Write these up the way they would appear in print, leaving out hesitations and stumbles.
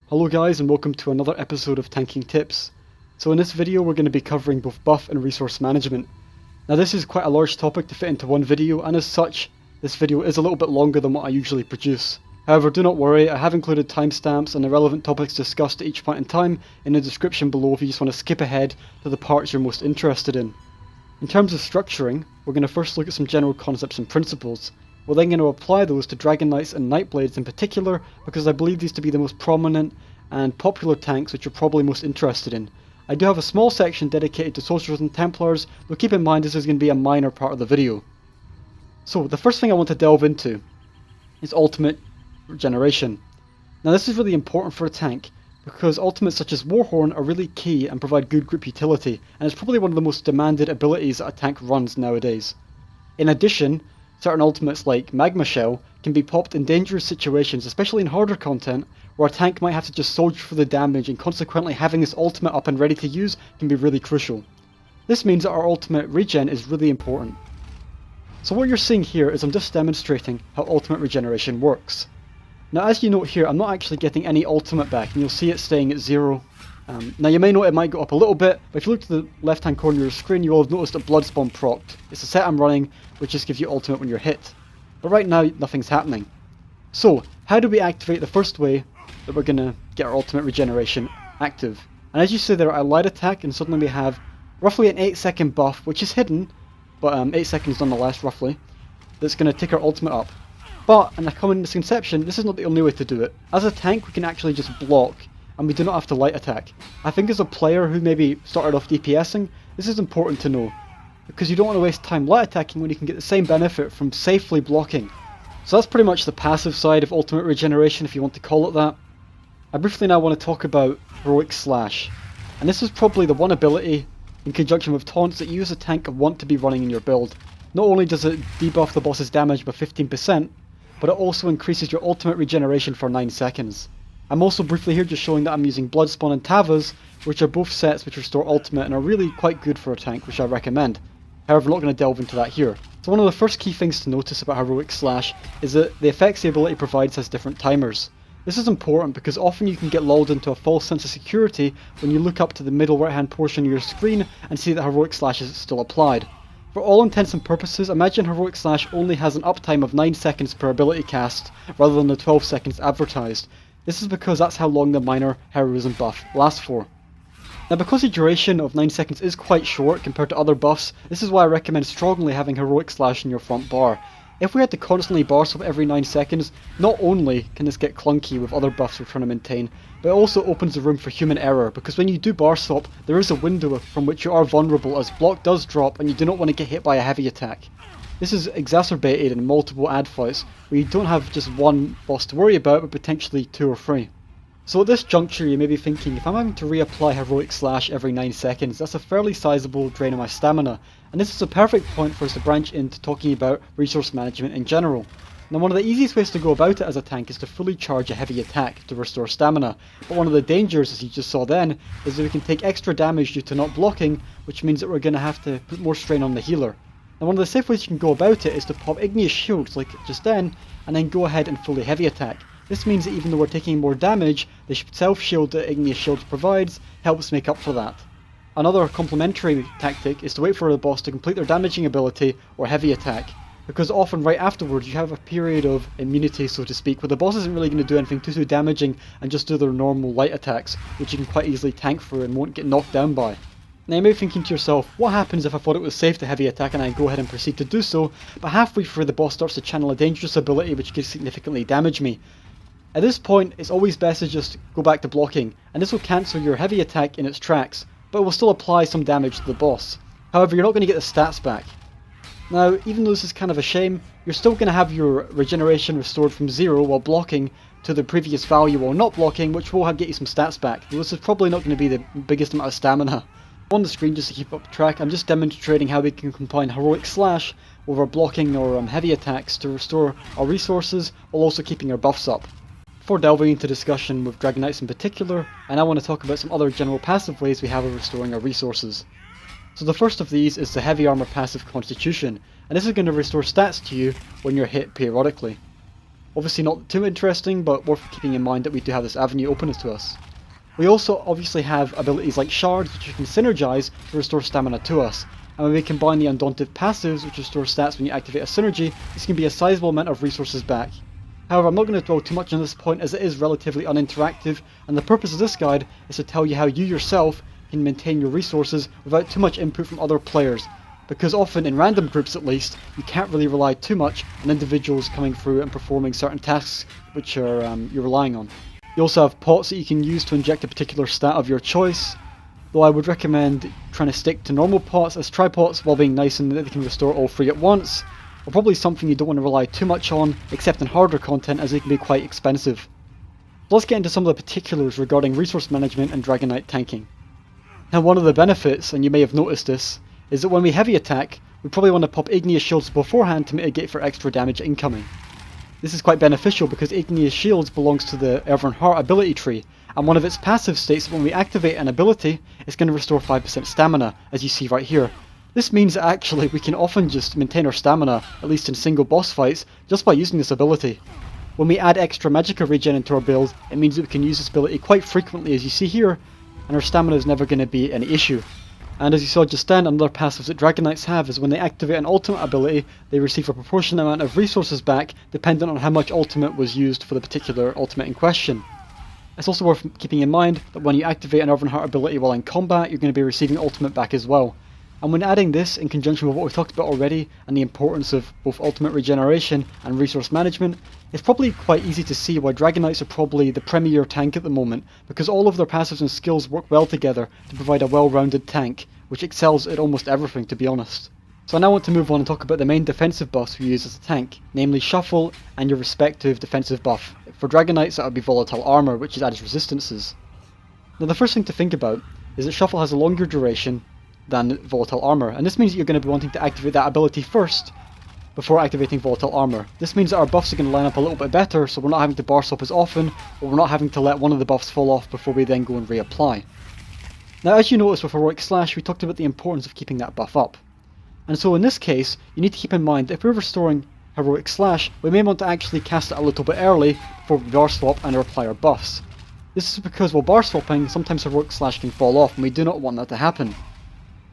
Hello guys and welcome to another episode of Tanking Tips. So in this video we're going to be covering both buff and resource management. Now this is quite a large topic to fit into one video, and as such this video is a little bit longer than what I usually produce. However, do not worry, I have included timestamps and the relevant topics discussed at each point in time in the description below if you just want to skip ahead to the parts you're most interested in. In terms of structuring, we're going to first look at some general concepts and principles. We're then going to apply those to Dragonknights and Nightblades in particular, because I believe these to be the most prominent and popular tanks which you're probably most interested in. I do have a small section dedicated to Sorcerers and Templars, though keep in mind this is going to be a minor part of the video. So the first thing I want to delve into is ultimate regeneration. Now this is really important for a tank, because ultimates such as Warhorn are really key and provide good group utility, and it's probably one of the most demanded abilities that a tank runs nowadays. In addition, certain ultimates like Magma Shell can be popped in dangerous situations, especially in harder content, where a tank might have to just soldier for the damage, and consequently having this ultimate up and ready to use can be really crucial. This means that our ultimate regen is really important. So what you're seeing here is I'm just demonstrating how ultimate regeneration works. Now as you note here, I'm not actually getting any ultimate back, and you'll see it staying at 0. Now you may note it might go up a little bit, but if you look to the left hand corner of your screen you will have noticed that blood spawn procced. It's a set I'm running which just gives you ultimate when you're hit. But right now nothing's happening. So how do we activate the first way that we're going to get our ultimate regeneration active? And as you see there, I light attack and suddenly we have roughly an 8-second buff, which is hidden, but 8 seconds nonetheless roughly, that's going to take our ultimate up. But, and a common misconception, this is not the only way to do it. As a tank we can actually just block, and we do not have to light attack. I think as a player who maybe started off DPSing, this is important to know, because you don't want to waste time light attacking when you can get the same benefit from safely blocking. So that's pretty much the passive side of ultimate regeneration, if you want to call it that. I briefly now want to talk about Heroic Slash, and this is probably the one ability in conjunction with taunts that you as a tank want to be running in your build. Not only does it debuff the boss's damage by 15%, but it also increases your ultimate regeneration for 9 seconds. I'm also briefly here just showing that I'm using Bloodspawn and Tavas, which are both sets which restore ultimate and are really quite good for a tank, which I recommend. However, I'm not going to delve into that here. So one of the first key things to notice about Heroic Slash is that the effects the ability provides has different timers. This is important because often you can get lulled into a false sense of security when you look up to the middle right hand portion of your screen and see that Heroic Slash is still applied. For all intents and purposes, imagine Heroic Slash only has an uptime of 9 seconds per ability cast rather than the 12 seconds advertised. This is because that's how long the minor heroism buff lasts for. Now because the duration of 9 seconds is quite short compared to other buffs, this is why I recommend strongly having Heroic Slash in your front bar. If we had to constantly bar swap every 9 seconds, not only can this get clunky with other buffs we're trying to maintain, but it also opens the room for human error, because when you do bar swap, there is a window from which you are vulnerable as block does drop and you do not want to get hit by a heavy attack. This is exacerbated in multiple ad fights, where you don't have just one boss to worry about, but potentially 2 or 3. So at this juncture you may be thinking, if I'm having to reapply Heroic Slash every 9 seconds, that's a fairly sizable drain of my stamina, and this is a perfect point for us to branch into talking about resource management in general. Now one of the easiest ways to go about it as a tank is to fully charge a heavy attack to restore stamina, but one of the dangers, as you just saw then, is that we can take extra damage due to not blocking, which means that we're going to have to put more strain on the healer. Now one of the safe ways you can go about it is to pop Igneous Shields like just then, and then go ahead and fully heavy attack. This means that even though we're taking more damage, the self-shield that Igneous Shields provides helps make up for that. Another complementary tactic is to wait for the boss to complete their damaging ability or heavy attack, because often right afterwards you have a period of immunity, so to speak, where the boss isn't really going to do anything too damaging and just do their normal light attacks, which you can quite easily tank through and won't get knocked down by. Now you may be thinking to yourself, what happens if I thought it was safe to heavy attack and I go ahead and proceed to do so, but halfway through the boss starts to channel a dangerous ability which could significantly damage me? At this point it's always best to just go back to blocking, and this will cancel your heavy attack in its tracks, but it will still apply some damage to the boss. However, you're not going to get the stats back. Now even though this is kind of a shame, you're still going to have your regeneration restored from 0 while blocking to the previous value while not blocking, which will get you some stats back, though this is probably not going to be the biggest amount of stamina. On the screen, just to keep up track, I'm just demonstrating how we can combine Heroic Slash with our blocking or heavy attacks to restore our resources while also keeping our buffs up. Before delving into discussion with Dragonknights in particular, I now want to talk about some other general passive ways we have of restoring our resources. So the first of these is the Heavy Armor passive Constitution, and this is going to restore stats to you when you're hit periodically. Obviously not too interesting, but worth keeping in mind that we do have this avenue open to us. We also obviously have abilities like shards, which you can synergize to restore stamina to us. And when we combine the undaunted passives, which restore stats when you activate a synergy, this can be a sizable amount of resources back. However, I'm not going to dwell too much on this point as it is relatively uninteractive, and the purpose of this guide is to tell you how you yourself can maintain your resources without too much input from other players. Because often, in random groups at least, you can't really rely too much on individuals coming through and performing certain tasks which are you're relying on. You also have pots that you can use to inject a particular stat of your choice, though I would recommend trying to stick to normal pots, as tripots, while being nice in that they can restore all three at once, are probably something you don't want to rely too much on, except in harder content as they can be quite expensive. Let's get into some of the particulars regarding resource management and Dragonknight tanking. Now, one of the benefits, and you may have noticed this, is that when we heavy attack, we probably want to pop Igneous Shields beforehand to mitigate for extra damage incoming. This is quite beneficial because Igneous Shields belongs to the Elven Heart ability tree, and one of its passive states that when we activate an ability, it's going to restore 5% stamina, as you see right here. This means that actually we can often just maintain our stamina, at least in single boss fights, just by using this ability. When we add extra Magicka regen into our build, it means that we can use this ability quite frequently, as you see here, and our stamina is never going to be an issue. And as you saw just then, another passive that Dragonknights have is when they activate an ultimate ability, they receive a proportionate amount of resources back, dependent on how much ultimate was used for the particular ultimate in question. It's also worth keeping in mind that when you activate an Elven Heart ability while in combat, you're going to be receiving ultimate back as well. And when adding this in conjunction with what we've talked about already, and the importance of both ultimate regeneration and resource management, it's probably quite easy to see why Dragonknights are probably the premier tank at the moment, because all of their passives and skills work well together to provide a well-rounded tank, which excels at almost everything, to be honest. So I now want to move on and talk about the main defensive buffs we use as a tank, namely Shuffle and your respective defensive buff. For Dragonknights that would be Volatile Armor, which is added resistances. Now the first thing to think about is that Shuffle has a longer duration than Volatile Armor, and this means that you're going to be wanting to activate that ability first before activating Volatile Armor. This means that our buffs are going to line up a little bit better, so we're not having to bar swap as often, or we're not having to let one of the buffs fall off before we then go and reapply. Now, as you noticed with Heroic Slash, we talked about the importance of keeping that buff up. And so in this case, you need to keep in mind that if we're restoring Heroic Slash, we may want to actually cast it a little bit early before we bar swap and apply our buffs. This is because while bar swapping, sometimes Heroic Slash can fall off, and we do not want that to happen.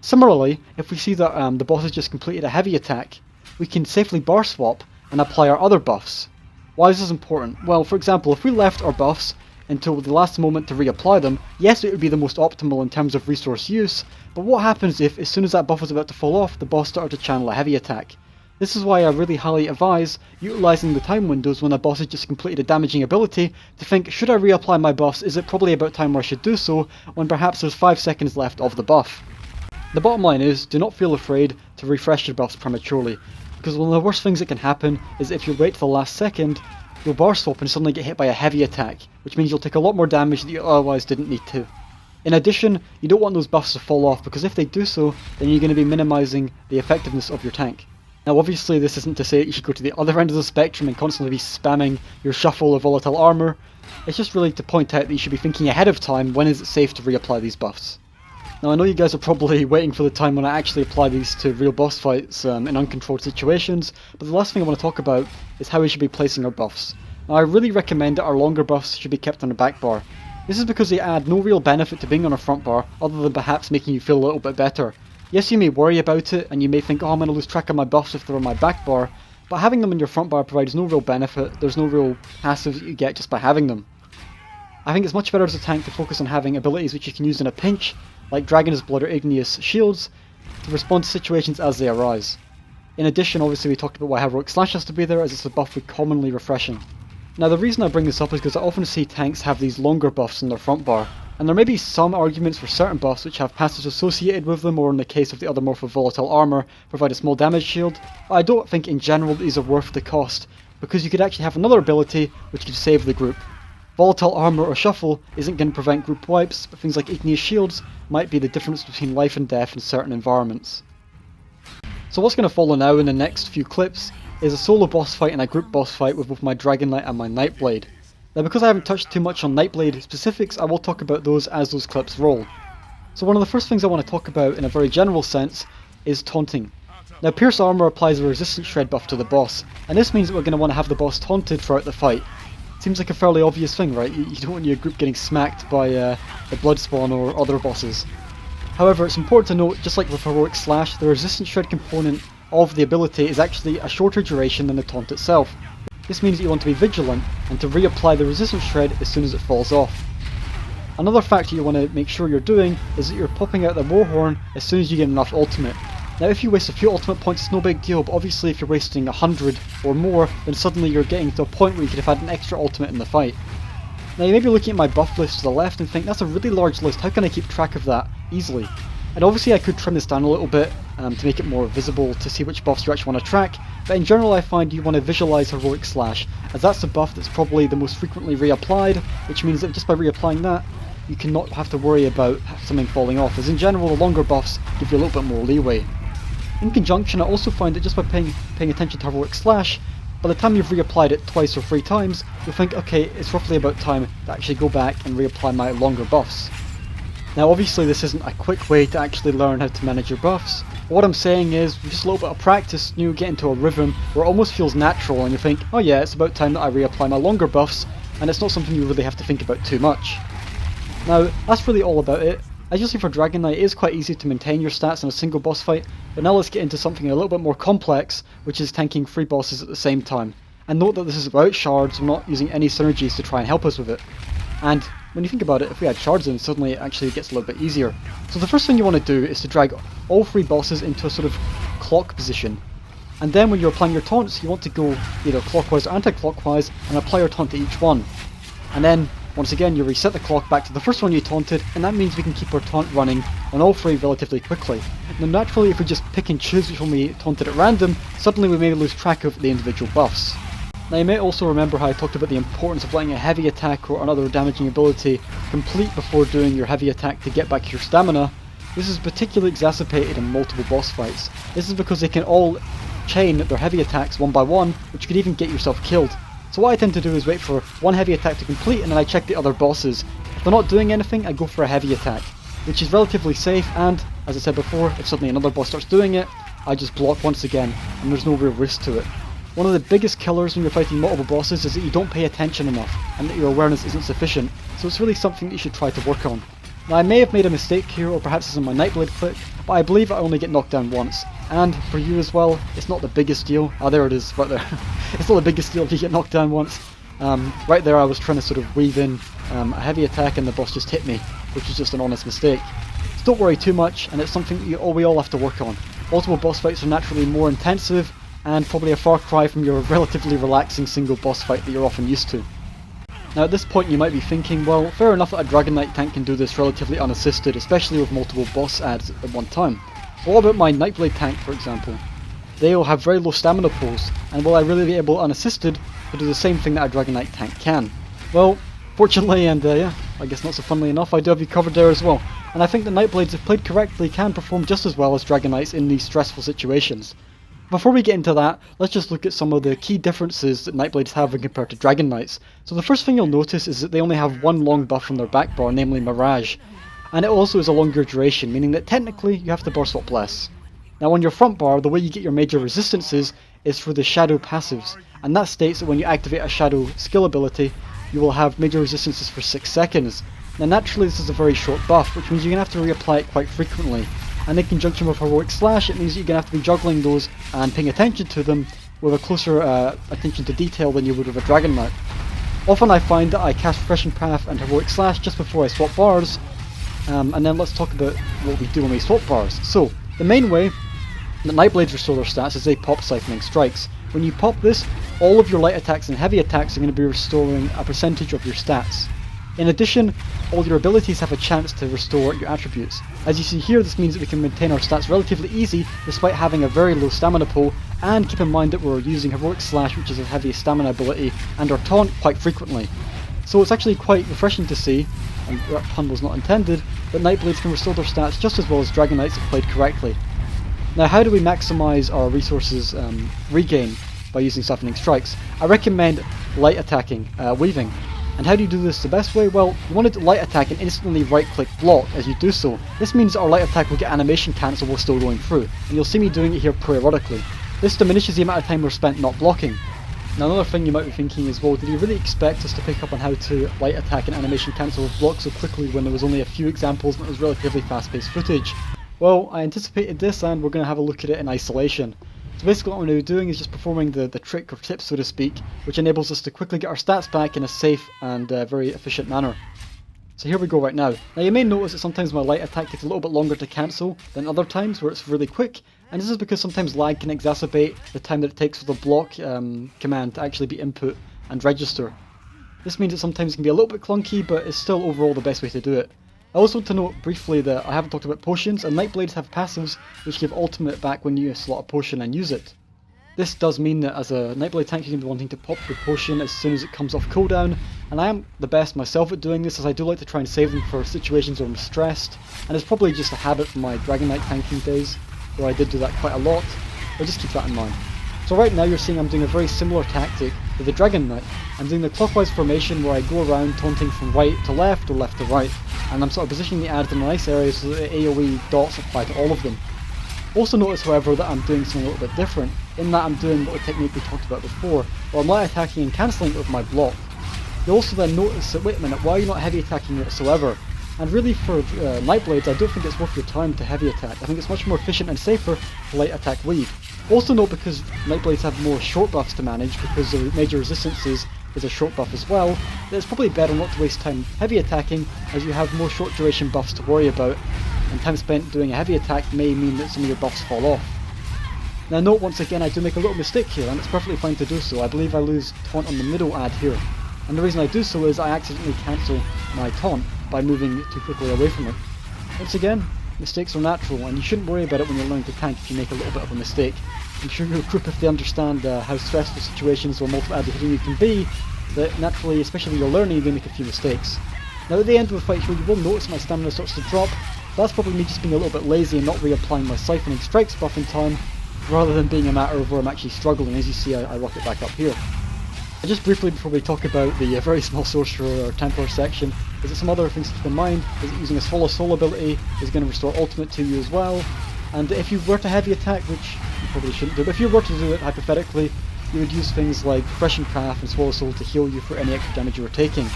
Similarly, if we see that the boss has just completed a heavy attack, we can safely bar swap and apply our other buffs. Why is this important? Well, for example, if we left our buffs until the last moment to reapply them, yes, it would be the most optimal in terms of resource use, but what happens if, as soon as that buff was about to fall off, the boss started to channel a heavy attack? This is why I really highly advise utilising the time windows when a boss has just completed a damaging ability to think, should I reapply my buffs? Is it probably about time where I should do so, when perhaps there's 5 seconds left of the buff? The bottom line is, do not feel afraid to refresh your buffs prematurely, because one of the worst things that can happen is if you wait till the last second, you'll bar swap and suddenly get hit by a heavy attack, which means you'll take a lot more damage that you otherwise didn't need to. In addition, you don't want those buffs to fall off, because if they do so, then you're going to be minimising the effectiveness of your tank. Now obviously this isn't to say that you should go to the other end of the spectrum and constantly be spamming your Shuffle or Volatile Armor, it's just really to point out that you should be thinking ahead of time when is it safe to reapply these buffs. Now I know you guys are probably waiting for the time when I actually apply these to real boss fights in uncontrolled situations, but the last thing I want to talk about is how we should be placing our buffs. Now I really recommend that our longer buffs should be kept on the back bar. This is because they add no real benefit to being on a front bar, other than perhaps making you feel a little bit better. Yes, you may worry about it, and you may think, oh, I'm going to lose track of my buffs if they're on my back bar, but having them on your front bar provides no real benefit. There's no real passives that you get just by having them. I think it's much better as a tank to focus on having abilities which you can use in a pinch, like Dragon's Blood or Igneous Shields, to respond to situations as they arise. In addition, obviously we talked about why Heroic Slash has to be there, as it's a buff we're commonly refreshing. Now the reason I bring this up is because I often see tanks have these longer buffs in their front bar, and there may be some arguments for certain buffs which have passives associated with them, or in the case of the other morph of Volatile Armor, provide a small damage shield, but I don't think in general these are worth the cost, because you could actually have another ability which could save the group. Volatile Armor or Shuffle isn't going to prevent group wipes, but things like Igneous Shields might be the difference between life and death in certain environments. So what's going to follow now in the next few clips is a solo boss fight and a group boss fight with both my Dragonknight and my Nightblade. Now because I haven't touched too much on Nightblade specifics, I will talk about those as those clips roll. So one of the first things I want to talk about in a very general sense is taunting. Now Pierce Armour applies a resistance shred buff to the boss, and this means that we're going to want to have the boss taunted throughout the fight. Seems like a fairly obvious thing, right? You don't want your group getting smacked by the Bloodspawn or other bosses. However, it's important to note, just like with Heroic Slash, the resistance shred component of the ability is actually a shorter duration than the taunt itself. This means that you want to be vigilant and to reapply the resistance shred as soon as it falls off. Another factor you want to make sure you're doing is that you're popping out the Warhorn as soon as you get enough ultimate. Now if you waste a few ultimate points it's no big deal, but obviously if you're wasting 100 or more, then suddenly you're getting to a point where you could have had an extra ultimate in the fight. Now you may be looking at my buff list to the left and think, that's a really large list, how can I keep track of that easily? And obviously I could trim this down a little bit to make it more visible to see which buffs you actually want to track, but in general I find you want to visualise Heroic Slash, as that's the buff that's probably the most frequently reapplied, which means that just by reapplying that, you cannot have to worry about something falling off, as in general the longer buffs give you a little bit more leeway. In conjunction, I also find that just by paying attention to Heroic Slash, by the time you've reapplied it twice or 3 times, you'll think, okay, it's roughly about time to actually go back and reapply my longer buffs. Now obviously this isn't a quick way to actually learn how to manage your buffs. What I'm saying is, with just a little bit of practice, you get into a rhythm where it almost feels natural and you think, oh yeah, it's about time that I reapply my longer buffs, and it's not something you really have to think about too much. Now, that's really all about it. As you'll see for Dragonknight, it is quite easy to maintain your stats in a single boss fight, but now let's get into something a little bit more complex, which is tanking 3 bosses at the same time. And note that this is without shards, we're not using any synergies to try and help us with it. And when you think about it, if we add shards in, suddenly it actually gets a little bit easier. So the first thing you want to do is to drag all 3 bosses into a sort of clock position. And then when you're applying your taunts, you want to go either clockwise or anti-clockwise and apply your taunt to each one. And then once again, you reset the clock back to the first one you taunted, and that means we can keep our taunt running on all 3 relatively quickly. Now naturally, if we just pick and choose which one we taunted at random, suddenly we may lose track of the individual buffs. Now you may also remember how I talked about the importance of letting a heavy attack or another damaging ability complete before doing your heavy attack to get back your stamina. This is particularly exacerbated in multiple boss fights. This is because they can all chain their heavy attacks one by one, which could even get yourself killed. So what I tend to do is wait for one heavy attack to complete and then I check the other bosses. If they're not doing anything, I go for a heavy attack, which is relatively safe, and, as I said before, if suddenly another boss starts doing it, I just block once again, and there's no real risk to it. One of the biggest killers when you're fighting multiple bosses is that you don't pay attention enough, and that your awareness isn't sufficient, so it's really something that you should try to work on. Now I may have made a mistake here, or perhaps it's in my Nightblade clip, but I believe I only get knocked down once. And for you as well, it's not the biggest deal. Ah, there it is, right there. It's not the biggest deal if you get knocked down once. Right there I was trying to sort of weave in a heavy attack and the boss just hit me, which is just an honest mistake. So don't worry too much, and it's something we all have to work on. Multiple boss fights are naturally more intensive, and probably a far cry from your relatively relaxing single boss fight that you're often used to. Now at this point you might be thinking, well, fair enough that a Dragonknight tank can do this relatively unassisted, especially with multiple boss adds at one time. But what about my Nightblade tank, for example? They all have very low stamina pools, and will I really be able, unassisted, to do the same thing that a Dragonknight tank can? Well, fortunately, and yeah, I guess not so funnily enough, I do have you covered there as well. And I think that Nightblades, if played correctly, can perform just as well as Dragonknights in these stressful situations. Before we get into that, let's just look at some of the key differences that Nightblades have when compared to Dragonknights. So the first thing you'll notice is that they only have one long buff on their back bar, namely Mirage. And it also is a longer duration, meaning that technically you have to bar swap less. Now on your front bar, the way you get your major resistances is through the Shadow passives, and that states that when you activate a Shadow skill ability, you will have major resistances for 6 seconds. Now naturally this is a very short buff, which means you're going to have to reapply it quite frequently. And in conjunction with Heroic Slash, it means that you're going to have to be juggling those and paying attention to them with a closer attention to detail than you would with a Dragonknight. Often I find that I cast Refreshing Path and Heroic Slash just before I swap bars, and then let's talk about what we do when we swap bars. So, the main way that Nightblades restore their stats is they pop Siphoning Strikes. When you pop this, all of your light attacks and heavy attacks are going to be restoring a percentage of your stats. In addition, all your abilities have a chance to restore your attributes. As you see here, this means that we can maintain our stats relatively easy despite having a very low stamina pool, and keep in mind that we're using Heroic Slash, which is a heavy stamina ability, and our taunt quite frequently. So it's actually quite refreshing to see, and that pun was not intended, that Nightblades can restore their stats just as well as Dragonknights if played correctly. Now how do we maximise our resources regain by using Siphoning Strikes? I recommend light attacking, weaving. And how do you do this the best way? Well, you want to light attack and instantly right click block as you do so. This means that our light attack will get animation cancel while still going through, and you'll see me doing it here periodically. This diminishes the amount of time we're spent not blocking. Now another thing you might be thinking is, well, did you really expect us to pick up on how to light attack and animation cancel with block so quickly when there was only a few examples and it was relatively fast-paced footage? Well, I anticipated this and we're going to have a look at it in isolation. So basically what I'm going to be doing is just performing the trick or tip, so to speak, which enables us to quickly get our stats back in a safe and very efficient manner. So here we go right now. Now you may notice that sometimes my light attack takes a little bit longer to cancel than other times where it's really quick, and this is because sometimes lag can exacerbate the time that it takes for the block command to actually be input and register. This means that sometimes it can be a little bit clunky, but it's still overall the best way to do it. I also want to note briefly that I haven't talked about potions, and Nightblades have passives which give ultimate back when you slot a potion and use it. This does mean that as a Nightblade tank you can be wanting to pop your potion as soon as it comes off cooldown, and I am the best myself at doing this as I do like to try and save them for situations where I'm stressed, and it's probably just a habit from my Dragonknight tanking days, where I did do that quite a lot, but just keep that in mind. So right now you're seeing I'm doing a very similar tactic with the Dragonknight. I'm doing the clockwise formation where I go around taunting from right to left or left to right, and I'm sort of positioning the ads in a nice area so that the AoE dots apply to all of them. Also notice, however, that I'm doing something a little bit different, in that I'm doing what technique we talked about before, where I'm light attacking and cancelling it with my block. You'll also then notice that, wait a minute, why are you not heavy attacking whatsoever? And really for Nightblades, I don't think it's worth your time to heavy attack. I think it's much more efficient and safer to light attack weave. Also note, because Nightblades have more short buffs to manage, because the major resistances is a short buff as well, that it's probably better not to waste time heavy attacking, as you have more short duration buffs to worry about, and time spent doing a heavy attack may mean that some of your buffs fall off. Now note once again I do make a little mistake here, and it's perfectly fine to do so. I believe I lose taunt on the middle ad here, and the reason I do so is I accidentally cancel my taunt by moving too quickly away from it. Once again, mistakes are natural, and you shouldn't worry about it when you're learning to tank if you make a little bit of a mistake. I'm sure your group, if they understand how stressful situations or multiple ads hitting you can be, that naturally, especially when you're learning, you're going to make a few mistakes. Now at the end of the fight here, you will notice my stamina starts to drop. That's probably me just being a little bit lazy and not reapplying my siphoning strikes buff in time, rather than being a matter of where I'm actually struggling. As you see, I rock it back up here. And just briefly before we talk about the very small Sorcerer or Templar section, is that some other things to keep in mind is that using a Swallow Soul ability is going to restore ultimate to you as well, and if you were to heavy attack, which you probably shouldn't do, but if you were to do it hypothetically, you would use things like Freshen Craft and Swallow Soul to heal you for any extra damage you were taking.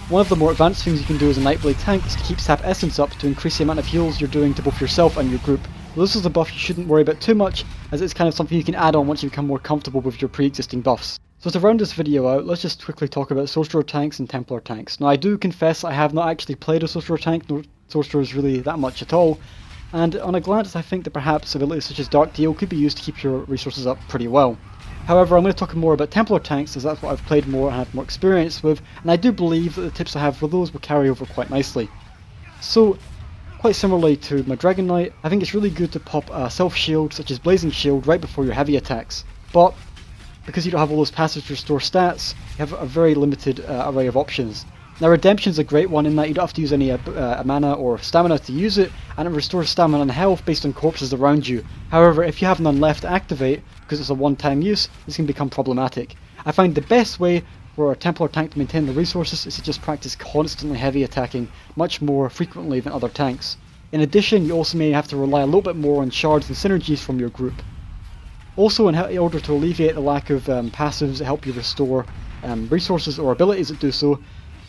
One of the more advanced things you can do as a Nightblade tank is to keep Sap Essence up to increase the amount of heals you're doing to both yourself and your group. Well, this is a buff you shouldn't worry about too much, as it's kind of something you can add on once you become more comfortable with your pre-existing buffs. So to round this video out, let's just quickly talk about Sorcerer tanks and Templar tanks. Now I do confess I have not actually played a Sorcerer tank, nor Sorcerers really that much at all, and on a glance I think that perhaps abilities such as Dark Deal could be used to keep your resources up pretty well. However, I'm going to talk more about Templar tanks, as that's what I've played more and have more experience with, and I do believe that the tips I have for those will carry over quite nicely. So, quite similarly to my Dragonknight, I think it's really good to pop a self-shield such as Blazing Shield right before your heavy attacks, but because you don't have all those passives to restore stats, you have a very limited array of options. Now Redemption's a great one in that you don't have to use any mana or stamina to use it, and it restores stamina and health based on corpses around you. However, if you have none left to activate, because it's a one-time use, this can become problematic. I find the best way for a Templar tank to maintain the resources is to just practice constantly heavy attacking much more frequently than other tanks. In addition, you also may have to rely a little bit more on shards and synergies from your group. Also, in order to alleviate the lack of passives that help you restore resources or abilities that do so,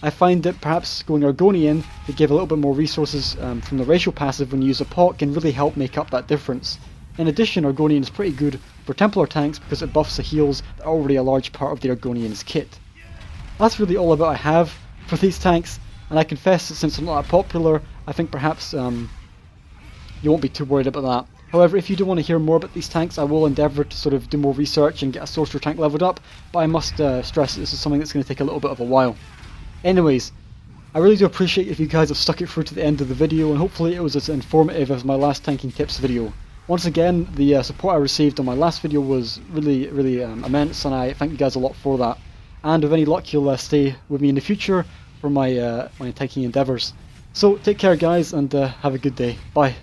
I find that perhaps going Argonian to give a little bit more resources from the racial passive when you use a pot can really help make up that difference. In addition, Argonian is pretty good for Templar tanks because it buffs the heals that are already a large part of the Argonian's kit. That's really all about I have for these tanks, and I confess that since they're not that popular, I think perhaps you won't be too worried about that. However, if you do want to hear more about these tanks, I will endeavour to sort of do more research and get a Sorcerer tank leveled up, but I must stress that this is something that's going to take a little bit of a while. Anyways, I really do appreciate if you guys have stuck it through to the end of the video, and hopefully it was as informative as my last tanking tips video. Once again, the support I received on my last video was really immense, and I thank you guys a lot for that. And with any luck, you'll stay with me in the future for my tanking endeavours. So take care guys, and have a good day. Bye.